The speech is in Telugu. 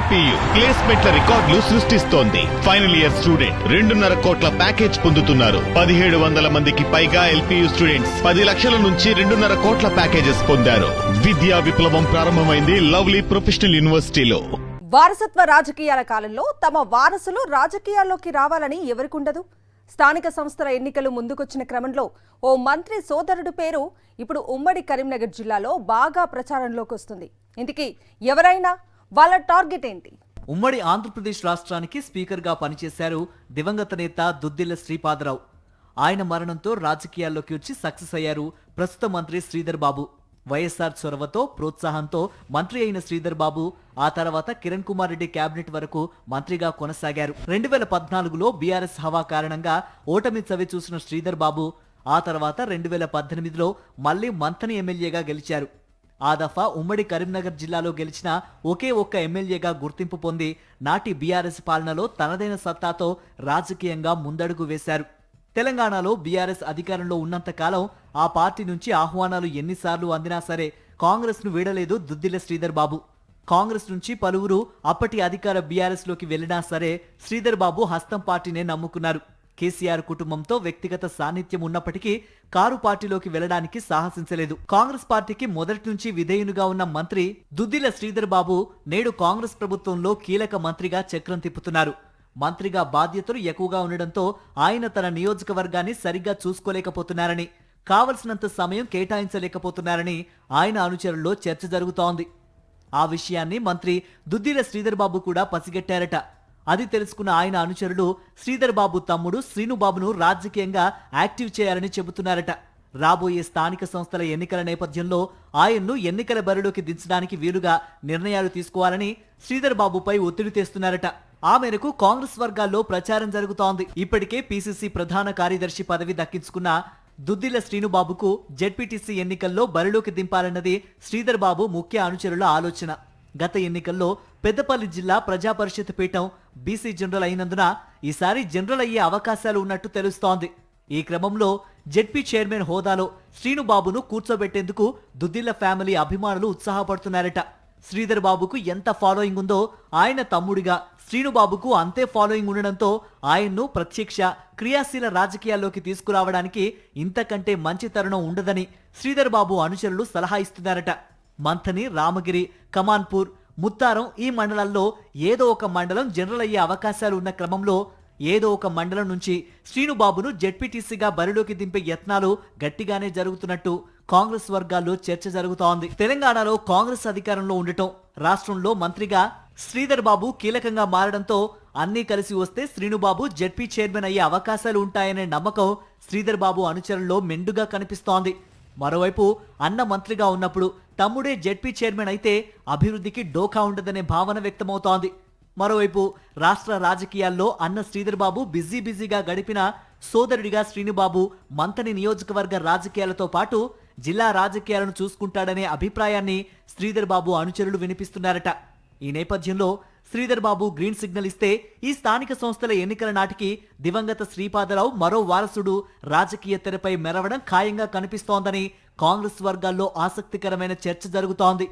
ఎల్పీయూ ప్లేస్మెంట్ల రికార్డులు సృష్టిస్తోంది. ఫైనల్ ఇయర్ స్టూడెంట్ 2.5 కోట్ల ప్యాకేజ్ పొందుతున్నారు. 1700 మందికి పైగా ఎల్పీయూ స్టూడెంట్స్ 10 లక్షల నుంచి 2.5 కోట్ల ప్యాకేజెస్ పొందారు. విద్యా విప్లవం ప్రారంభమైంది లవ్లీ ప్రొఫెషనల్ యూనివర్సిటీలో. వారసత్వ రాజకీయాల కాలంలో తమ వారసులు రాజకీయాల్లోకి రావాలని ఎవరికుండదు? స్థానిక సంస్థల ఎన్నికలు ముందుకొచ్చిన క్రమంలో ఓ మంత్రి సోదరుడు పేరు ఇప్పుడు ఉమ్మడి కరీంనగర్ జిల్లాలో బాగా ప్రచారంలోకి వస్తుంది. ఇంతకీ ఎవరైనా వాళ్ళ టార్గెట్ ఏంటి? ఉమ్మడి ఆంధ్రప్రదేశ్ రాష్ట్రానికి స్పీకర్గా పనిచేశారు దివంగత నేత దుద్దిల్ల శ్రీపాదరావు. ఆయన మరణంతో రాజకీయాల్లోకి వచ్చి సక్సెస్ అయ్యారు ప్రస్తుత మంత్రి శ్రీధర్ బాబు. వైఎస్ఆర్ చొరవతో ప్రోత్సాహంతో మంత్రి అయిన శ్రీధర్ బాబు ఆ తర్వాత కిరణ్ కుమార్ రెడ్డి కేబినెట్ వరకు మంత్రిగా కొనసాగారు. 2014లో బీఆర్ఎస్ హవా కారణంగా ఓటమి చవి చూసిన శ్రీధర్ బాబు ఆ తర్వాత 2018లో మళ్లీ మంథని ఎమ్మెల్యేగా గెలిచారు. ఆ దఫా ఉమ్మడి కరీంనగర్ జిల్లాలో గెలిచిన ఒకే ఒక్క ఎమ్మెల్యేగా గుర్తింపు పొంది నాటి బీఆర్ఎస్ పాలనలో తనదైన సత్తాతో రాజకీయంగా ముందడుగు వేశారు. తెలంగాణలో బీఆర్ఎస్ అధికారంలో ఉన్నంత కాలం ఆ పార్టీ నుంచి ఆహ్వానాలు ఎన్నిసార్లు అందినా సరే కాంగ్రెస్ ను వీడలేదు దుద్దిల్ల శ్రీధర్ బాబు. కాంగ్రెస్ నుంచి పలువురు అప్పటి అధికార బీఆర్ఎస్ లోకి వెళ్లినా సరే శ్రీధర్ బాబు హస్తం పార్టీనే నమ్ముకున్నారు. కేసీఆర్ కుటుంబంతో వ్యక్తిగత సాన్నిధ్యం ఉన్నప్పటికీ కారు పార్టీలోకి వెళ్లడానికి సాహసించలేదు. కాంగ్రెస్ పార్టీకి మొదటి నుంచి విధేయునిగా ఉన్న మంత్రి దుద్దిల్ల శ్రీధర్ బాబు నేడు కాంగ్రెస్ ప్రభుత్వంలో కీలక మంత్రిగా చక్రం తిప్పుతున్నారు. మంత్రిగా బాధ్యతలు ఎక్కువగా ఉండడంతో ఆయన తన నియోజకవర్గాన్ని సరిగ్గా చూసుకోలేకపోతున్నారని, కావలసినంత సమయం కేటాయించలేకపోతున్నారని ఆయన అనుచరుల్లో చర్చ జరుగుతోంది. ఆ విషయాన్ని మంత్రి దుద్దిల్ల శ్రీధర్ బాబు కూడా పసిగట్టారట. అది తెలుసుకున్న ఆయన అనుచరులు శ్రీధర్ బాబు తమ్ముడు శ్రీనుబాబును రాజకీయంగా యాక్టివ్ చేయాలని చెబుతున్నారట. రాబోయే స్థానిక సంస్థల ఎన్నికల నేపథ్యంలో ఆయన్ను ఎన్నికల బరిలోకి దించడానికి వీలుగా నిర్ణయాలు తీసుకోవాలని శ్రీధర్ బాబుపై ఒత్తిడి తెస్తున్నారట. ఆ మేరకు కాంగ్రెస్ వర్గాల్లో ప్రచారం జరుగుతోంది. ఇప్పటికే పీసీసీ ప్రధాన కార్యదర్శి పదవి దక్కించుకున్న దుద్దిల్ల శ్రీనుబాబుకు జెడ్పీటీసీ ఎన్నికల్లో బరిలోకి దింపాలన్నది శ్రీధర్ బాబు ముఖ్య అనుచరుల ఆలోచన. గత ఎన్నికల్లో పెద్దపల్లి జిల్లా ప్రజాపరిషత్ పీఠం బీసీ జనరల్ అయినందున ఈసారి జనరల్ అయ్యే అవకాశాలు ఉన్నట్టు తెలుస్తోంది. ఈ క్రమంలో జెడ్పీ చైర్మన్ హోదాలో శ్రీనుబాబును కూర్చోబెట్టేందుకు దుద్దిల్ల ఫ్యామిలీ అభిమానులు ఉత్సాహపడుతున్నారట. శ్రీధర్ బాబుకు ఎంత ఫాలోయింగ్ ఉందో ఆయన తమ్ముడిగా శ్రీనుబాబుకు అంతే ఫాలోయింగ్ ఉండడంతో ఆయన్ను ప్రత్యక్ష క్రియాశీల రాజకీయాల్లోకి తీసుకురావడానికి ఇంతకంటే మంచి తరుణం ఉండదని శ్రీధర్ బాబు అనుచరులు సలహా ఇస్తున్నారట. మంథని, రామగిరి, కమాన్పూర్, ముత్తారం ఈ మండలాల్లో ఏదో ఒక మండలం జనరల్ అయ్యే అవకాశాలు ఉన్న క్రమంలో ఏదో ఒక మండలం నుంచి శ్రీనుబాబును జెడ్పీటీసీగా బరిలోకి దింపే యత్నాలు గట్టిగానే జరుగుతున్నట్టు కాంగ్రెస్ వర్గాల్లో చర్చ జరుగుతోంది. తెలంగాణలో కాంగ్రెస్ అధికారంలో ఉండటం, రాష్ట్రంలో మంత్రిగా శ్రీధర్ బాబు కీలకంగా మారడంతో అన్నీ కలిసి వస్తే శ్రీనుబాబు జెడ్పీ చైర్మన్ అయ్యే అవకాశాలు ఉంటాయనే నమ్మకం శ్రీధర్ బాబు అనుచరుల్లో మెండుగా కనిపిస్తోంది. మరోవైపు అన్న మంత్రిగా ఉన్నప్పుడు తమ్ముడే జెడ్పీ చైర్మన్ అయితే అభివృద్ధికి డోకా ఉండదనే భావన వ్యక్తమవుతోంది. మరోవైపు రాష్ట్ర రాజకీయాల్లో అన్న శ్రీధర్ బాబు బిజీగా గడిపిన సోదరుడిగా శ్రీనుబాబు మంథని నియోజకవర్గ రాజకీయాలతో పాటు జిల్లా రాజకీయాలను చూసుకుంటాడనే అభిప్రాయాన్ని శ్రీధర్ బాబు అనుచరులు వినిపిస్తున్నారట. ఈ నేపథ్యంలో శ్రీధర్ బాబు గ్రీన్ సిగ్నల్ ఇస్తే ఈ స్థానిక సంస్థల ఎన్నికల నాటికి దివంగత శ్రీపాదరావు మరో వారసుడు రాజకీయ తెరపై మెరవడం ఖాయంగా కనిపిస్తోందని కాంగ్రెస్ వర్గాల్లో ఆసక్తికరమైన చర్చ జరుగుతోంది.